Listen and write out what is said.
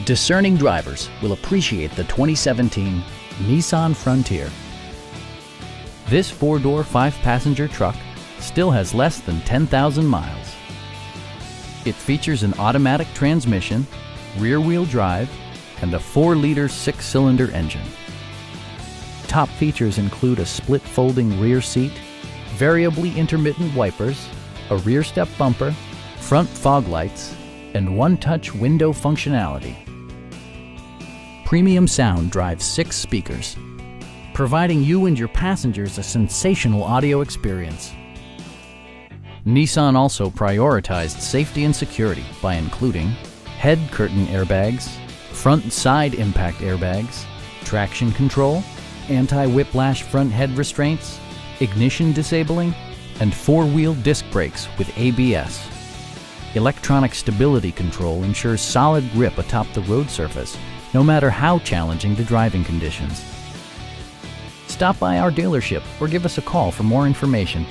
Discerning drivers will appreciate the 2017 Nissan Frontier. This four-door, five-passenger truck still has less than 10,000 miles. It features an automatic transmission, rear-wheel drive, and a 4-liter six-cylinder engine. Top features include a split folding rear seat, variably intermittent wipers, a rear step bumper, front fog lights, and one-touch window functionality. Premium sound drives 6 speakers, providing you and your passengers a sensational audio experience. Nissan also prioritized safety and security by including head curtain airbags, front and side impact airbags, traction control, anti-whiplash front head restraints, ignition disabling, and 4-wheel disc brakes with ABS. Electronic stability control ensures solid grip atop the road surface, no matter how challenging the driving conditions. Stop by our dealership or give us a call for more information.